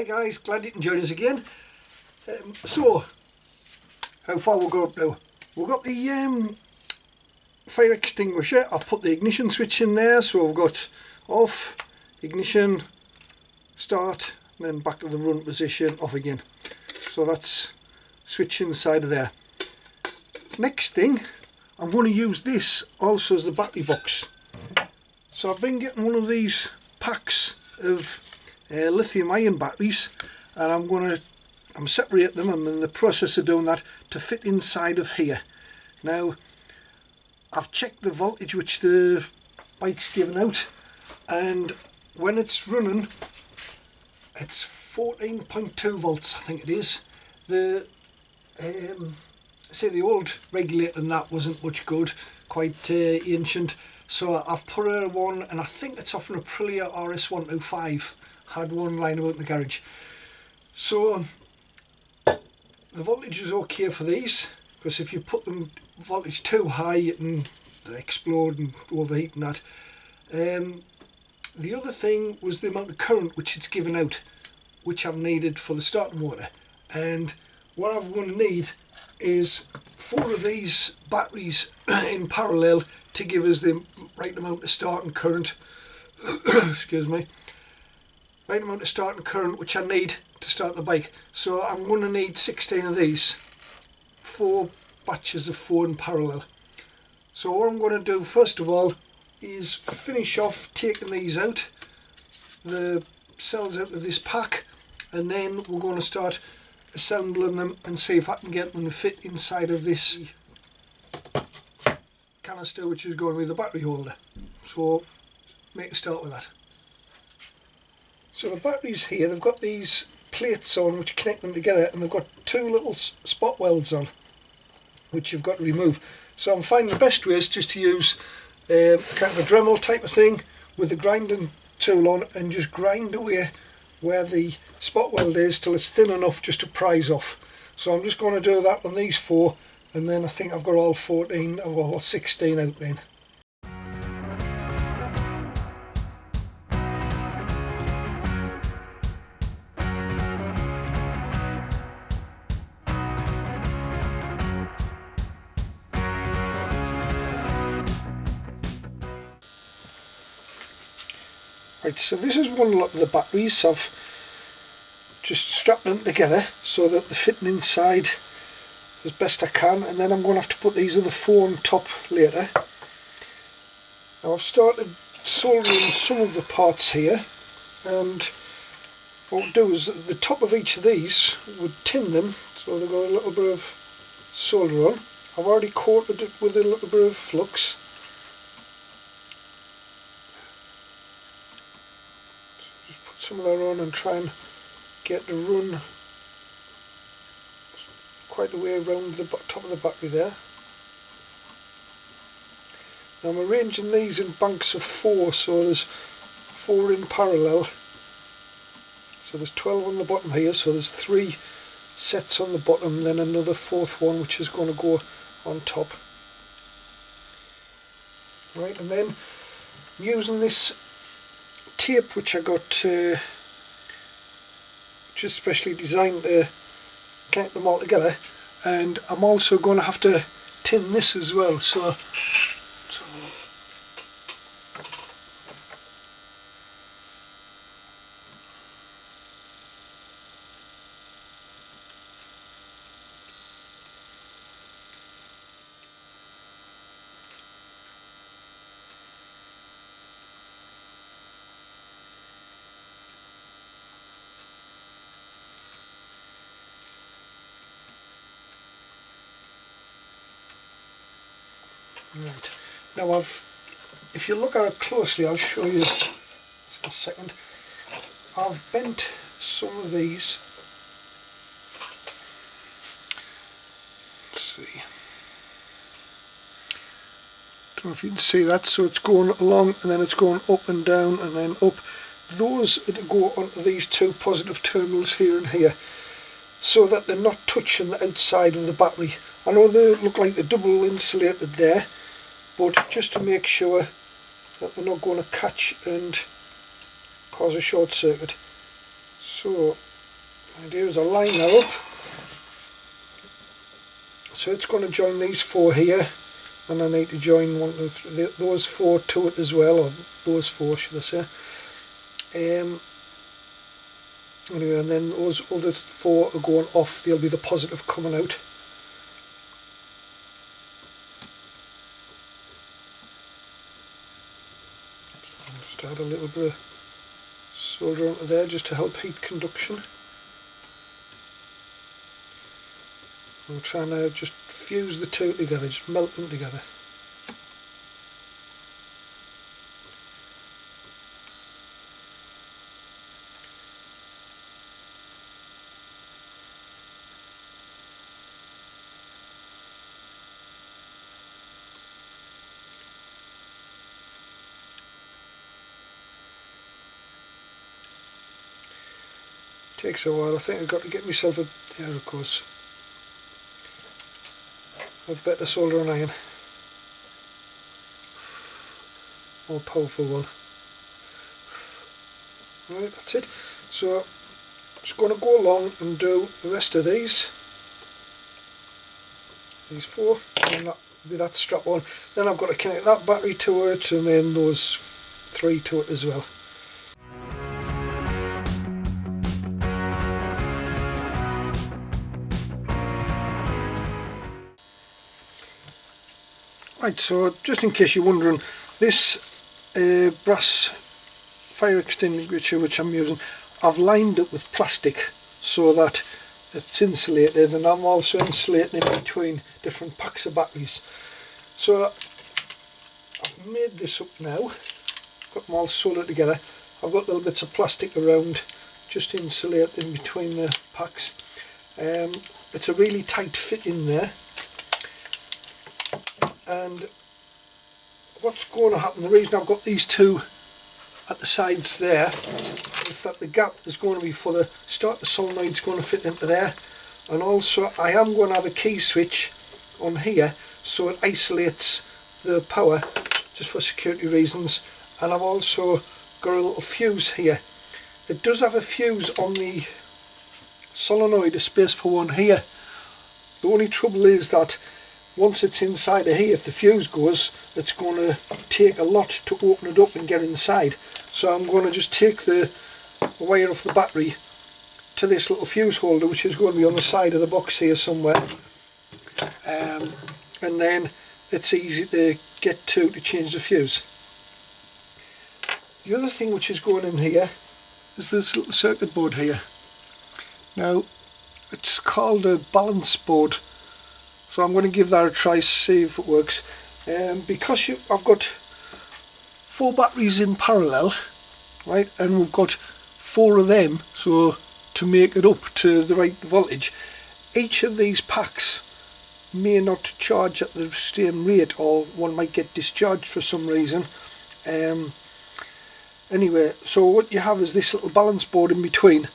Hi guys, glad you can join us again. So, how far we'll go up now? We've got the fire extinguisher. I've put the ignition switch in there, so we've got off, ignition, start, and then back to the run position, off again. So that's switch inside of there. Next thing, I'm going to use this also as the battery box. So I've been getting one of these packs of lithium iron batteries, and I'm separating them. I'm in the process of doing that to fit inside of here. Now I've checked the voltage which the bike's giving out, and when it's running it's 14.2 volts, I think it is. The the old regulator and that wasn't much good, quite ancient, so I've put her one, and I think it's off an Aprilia RS125. Had one lying about in the garage. So the voltage is okay for these, because if you put them voltage too high it can explode and overheat and that. The other thing was the amount of current which it's given out, which I've needed for the starter motor, and what I'm going to need is 4 of these batteries in parallel to give us the right amount of starting current excuse me, right amount of starting current which I need to start the bike. So I'm going to need 16 of these, 4 batches of 4 in parallel. So what I'm going to do first of all is finish off taking these out, the cells out of this pack, and then we're going to start assembling them and see if I can get them to fit inside of this canister which is going with the battery holder. So make a start with that. So the batteries here, they've got these plates on which connect them together, and they've got 2 little spot welds on which you've got to remove. So I'm finding the best way is just to use kind of a Dremel type of thing with the grinding tool on, and just grind away where the spot weld is till it's thin enough just to prise off. So I'm just going to do that on these 4, and then I think I've got all 14, well 16 out then. Right, so this is one lot of the batteries. I've just strapped them together so that they're fitting inside as best I can, and then I'm going to have to put these other 4 on top later. Now I've started soldering some of the parts here, and what we'll do is at the top of each of these would tin them so they've got a little bit of solder on. I've already coated it with a little bit of flux. Some of that on and try and get the run quite a way around the top of the battery there. Now I'm arranging these in banks of 4, so there's 4 in parallel. So there's 12 on the bottom here, so there's 3 sets on the bottom, then another 4th one which is going to go on top. Right, and then I'm using this tape which I got, which is specially designed to connect them all together, and I'm also going to have to tin this as well. So right. Now if you look at it closely, I'll show you just a second. I've bent some of these. Let's see. Don't know if you can see that. So it's going along and then it's going up and down and then up. Those go onto these 2 positive terminals here and here, so that they're not touching the outside of the battery. I know they look like they're double insulated there, but just to make sure that they're not going to catch and cause a short circuit. So I do is I line that up. So it's going to join these 4 here, and I need to join those 4 to it as well, or those 4 should I say. Anyway, and then those other 4 are going off, they'll be the positive coming out. Just add a little bit of solder onto there just to help heat conduction. I'm trying to just fuse the 2 together, just melt them together. Takes a while. I think I've got to get myself a, there it goes, a better soldering iron, more powerful one. Right, that's it. So I'm just going to go along and do the rest of these 4, and that with that strap on. Then I've got to connect that battery to it, and then those 3 to it as well. Right, so just in case you're wondering, this brass fire extinguisher which I'm using, I've lined it with plastic so that it's insulated, and I'm also insulating in between different packs of batteries. So I've made this up now, got them all soldered together. I've got little bits of plastic around just to insulate in between the packs. It's a really tight fit in there. And what's going to happen, the reason I've got these 2 at the sides there is that the gap is going to be for the starter solenoid's going to fit into there, and also I am going to have a key switch on here so it isolates the power just for security reasons, and I've also got a little fuse here. It does have a fuse on the solenoid, a space for one here. The only trouble is that once it's inside of here, if the fuse goes, it's going to take a lot to open it up and get inside. So I'm going to just take the wire off the battery to this little fuse holder, which is going to be on the side of the box here somewhere. And then it's easy to get to change the fuse. The other thing which is going in here is this little circuit board here. Now, it's called a balance board. So I'm going to give that a try, see if it works. Because I've got 4 batteries in parallel, right, and we've got 4 of them, so to make it up to the right voltage, each of these packs may not charge at the same rate, or one might get discharged for some reason. Anyway, so what you have is this little balance board in between,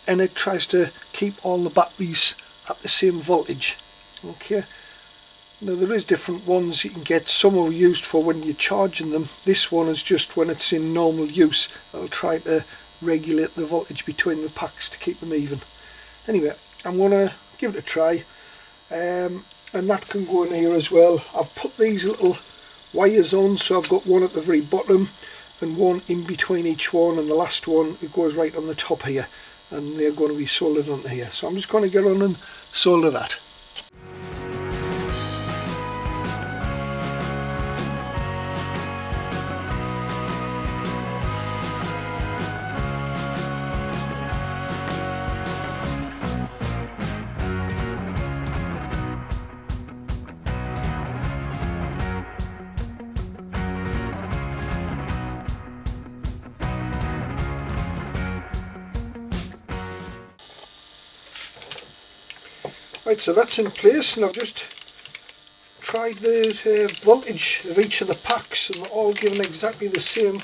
and it tries to keep all the batteries at the same voltage. Okay, now there is different ones you can get. Some are used for when you're charging them. This one is just when it's in normal use. I'll try to regulate the voltage between the packs to keep them even. Anyway, I'm going to give it a try, and that can go in here as well. I've put these little wires on, so I've got one at the very bottom and one in between each one, and the last one, it goes right on the top here, and they're going to be soldered onto here. So I'm just going to get on and solder that. Right, so that's in place, and I've just tried the voltage of each of the packs, and they're all given exactly the same,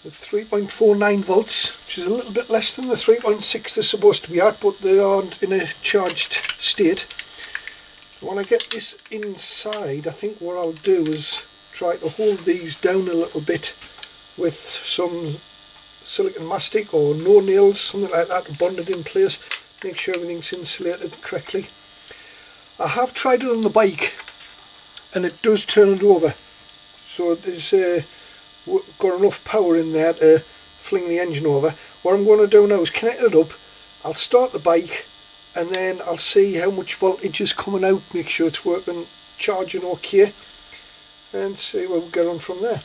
with 3.49 volts, which is a little bit less than the 3.6 they're supposed to be at, but they aren't in a charged state. When I get this inside, I think what I'll do is try to hold these down a little bit with some silicone mastic or no nails, something like that, to bond it in place, make sure everything's insulated correctly. I have tried it on the bike and it does turn it over, so there's got enough power in there to fling the engine over. What I'm going to do now is connect it up, I'll start the bike and then I'll see how much voltage is coming out, make sure it's working, charging okay, and see where we get on from there.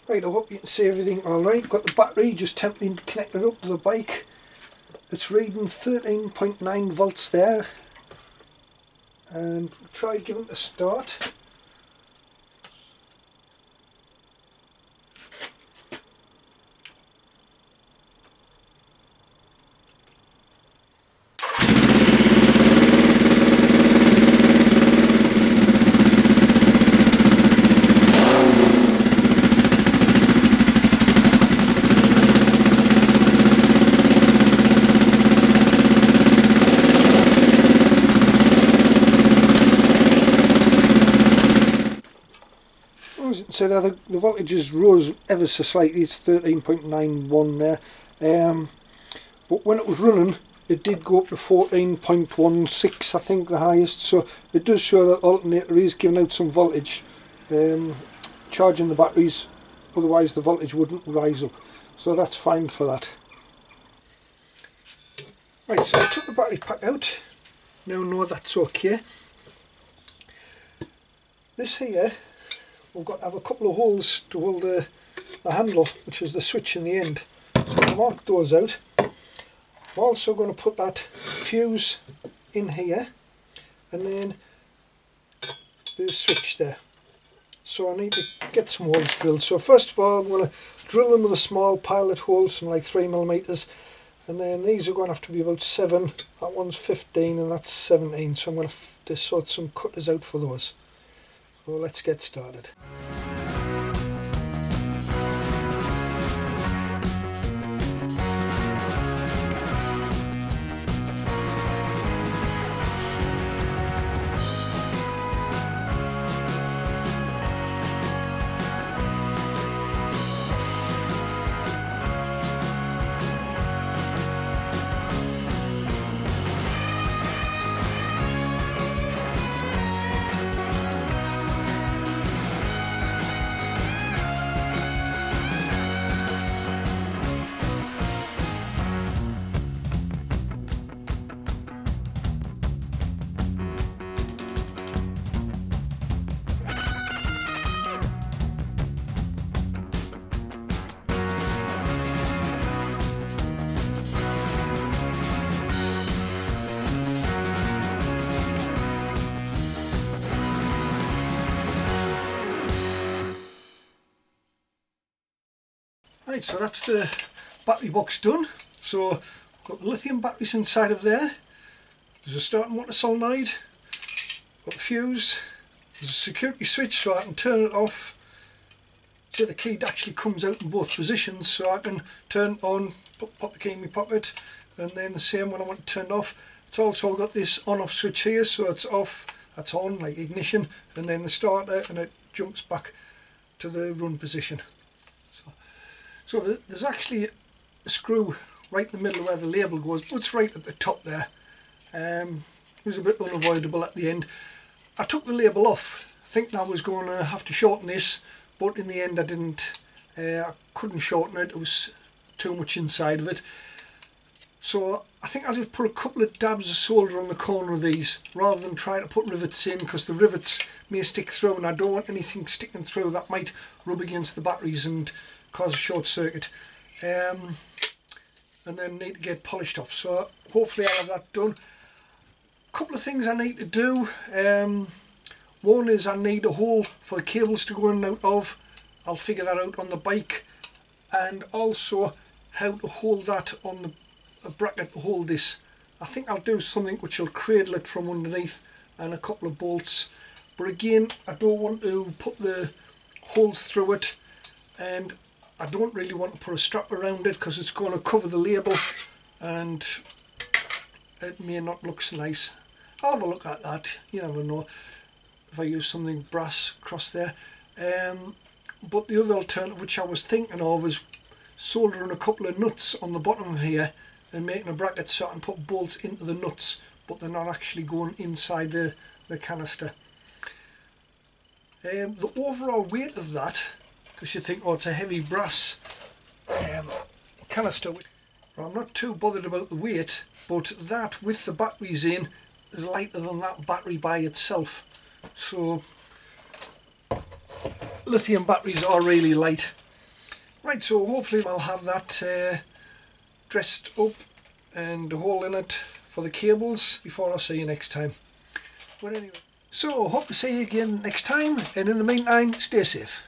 Right, I hope you can see everything alright. Got the battery just temporarily connected up to the bike. It's reading 13.9 volts there, and we'll try giving it a start. As you can see there, the voltage has rose ever so slightly. It's 13.91 there, but when it was running it did go up to 14.16, I think, the highest, so it does show that the alternator is giving out some voltage, charging the batteries, otherwise the voltage wouldn't rise up, so that's fine for that. Right, so I took the battery pack out, now know that's okay. This here, we've got to have a couple of holes to hold the handle, which is the switch in the end. So I'll mark those out. I'm also going to put that fuse in here and then the switch there. So I need to get some holes drilled. So first of all I'm going to drill them with a small pilot hole, some like 3mm, and then these are going to have to be about 7, that one's 15 and that's 17, so I'm going to sort some cutters out for those. So let's get started. Right, so that's the battery box done. So got the lithium batteries inside of there. There's a starting motor solenoid, got the fuse, there's a security switch so I can turn it off. See, the key actually comes out in both positions, so I can turn it on, pop the key in my pocket, and then the same when I want to turn it off. It's also got this on off switch here, so it's off, that's on, like ignition, and then the starter, and it jumps back to the run position. So there's actually a screw right in the middle where the label goes, but it's right at the top there. It was a bit unavoidable at the end. I took the label off thinking I was going to have to shorten this, but in the end I didn't. I couldn't shorten it, it was too much inside of it. So I think I'll just put a couple of dabs of solder on the corner of these rather than try to put rivets in, because the rivets may stick through and I don't want anything sticking through that might rub against the batteries and cause a short circuit, and then need to get polished off. So hopefully I'll have that done. A couple of things I need to do. One is I need a hole for the cables to go in and out of. I'll figure that out on the bike, and also how to hold that on a bracket to hold this. I think I'll do something which will cradle it from underneath, and a couple of bolts, but again I don't want to put the holes through it, and I don't really want to put a strap around it because it's going to cover the label and it may not look so nice. I'll have a look at that, you never know if I use something brass across there. But the other alternative which I was thinking of is soldering a couple of nuts on the bottom here and making a bracket so I can put bolts into the nuts, but they're not actually going inside the canister. The overall weight of that, because you think, oh, it's a heavy brass canister, well, I'm not too bothered about the weight, but that with the batteries in is lighter than that battery by itself. So lithium batteries are really light. Right, so hopefully I'll have that dressed up and a hole in it for the cables before I see you next time. But anyway, so hope to see you again next time, and in the meantime, stay safe.